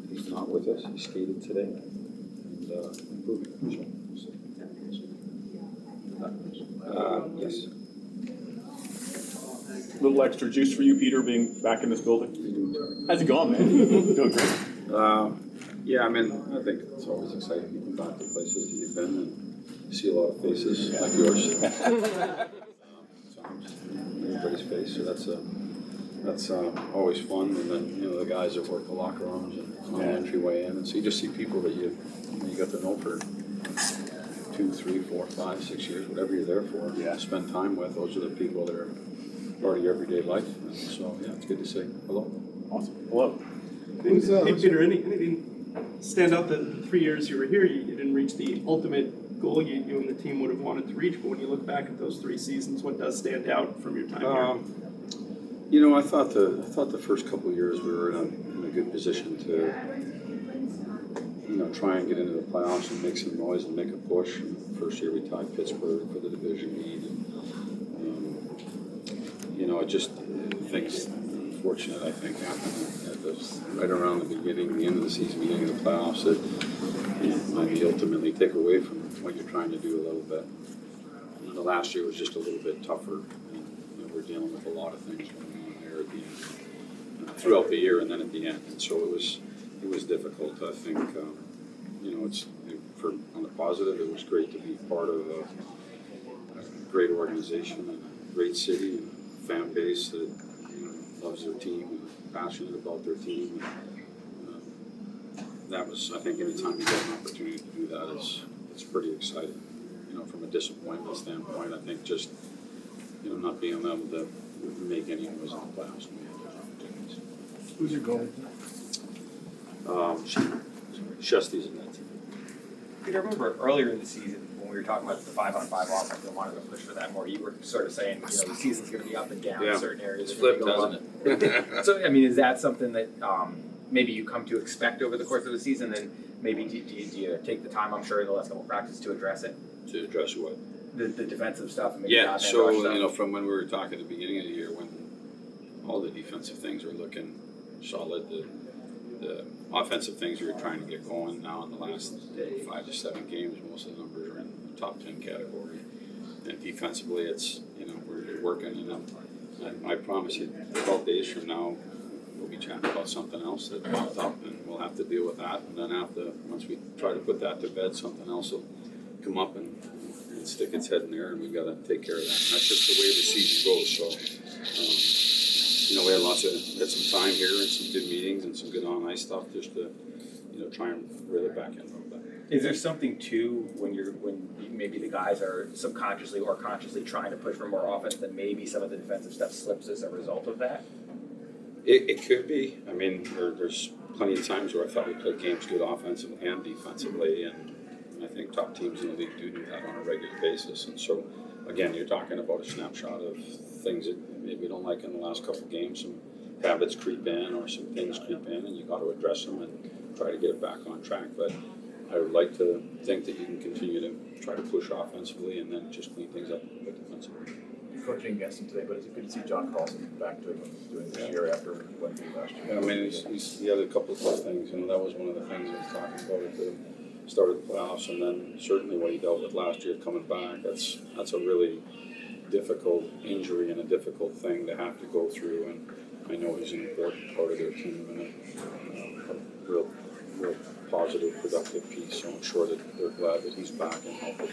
he's not with us. He skated today and improving. So, yes. A little extra juice for you, Peter, being back in this building. How's it going, man? Doing great. Yeah, I mean, I think it's always exciting to come back to places that you've been and see a lot of faces like yours. Everybody's face, so that's always fun. And then the guys that work the locker rooms and on the entryway in, and so you just see people that you got to know for 2, 3, 4, 5, 6 years, whatever you're there for. Yeah. Spend time with. Those are the people that are part of your everyday life. And so yeah, it's good to say hello. Awesome. Hello. Hey Peter, anything stand out that the 3 years you were here, you didn't reach the ultimate goal you and the team would have wanted to reach, but when you look back at those 3 seasons, what does stand out from your time here? I thought the first couple of years we were in a good position to try and get into the playoffs and make some noise and make a push. And the first year we tied Pittsburgh for the division lead. And, things fortunate, I think, happened right around the end of the season, beginning of the playoffs that might ultimately take away from what you're trying to do a little bit. And the last year was just a little bit tougher. And, we're dealing with a lot of things going on there at the end, throughout the year and then at the end. And so it was difficult. I think, on the positive, it was great to be part of a great organization and a great city and fan base that loves their team and passionate about their team. That was, I think, anytime you get an opportunity to do that, it's pretty exciting. From a disappointment standpoint, I think just not being able to make any noise in the playoffs. Who's your goal? Shesty's in that team. Peter, I remember earlier in the season when we were talking about the 5-on-5 offense and wanted to push for that more, you were sort of saying, the season's going to be up and down in certain areas. It's flipped, hasn't it? So, I mean, is that something that maybe you come to expect over the course of the season? And maybe do you take the time, I'm sure, in the last couple of practices to address it? To address what? The defensive stuff. And maybe Yeah, not so, rush stuff. from when we were talking at the beginning of the year, when all the defensive things were looking solid, the offensive things we were trying to get going now in the last 5 to 7 games, most of the numbers are in the top 10 category. And defensively, it's, we're working, and I promise you, 12 days from now, we'll be chatting about something else that popped up, and we'll have to deal with that. And then once we try to put that to bed, something else will come up and stick its head in there, and we've got to take care of that. And that's just the way the season goes. So, we had some time here and some good meetings and some good on-ice stuff just to, try and reel it back in a little bit. Is there something too when maybe the guys are subconsciously or consciously trying to push for more offense that maybe some of the defensive stuff slips as a result of that? It could be. I mean, there's plenty of times where I thought we played games good offensively and defensively, and I think top teams in the league do that on a regular basis. And so, again, you're talking about a snapshot of things that maybe you don't like in the last couple of games. Some habits creep in or some things creep in, and you got to address them and try to get it back on track. But I would like to think that you can continue to try to push offensively and then just clean things up a little bit defensively. You're coaching against him today, but it's good to see John Carlson back doing this year after what he did last year. Yeah, I mean, he had a couple of good things. That was one of the things I was talking about at the start of the playoffs, and then certainly what he dealt with last year coming back. That's a really difficult injury and a difficult thing to have to go through, and I know he's an important part of their team and a real positive, productive piece, so I'm sure that they're glad that he's back and helping.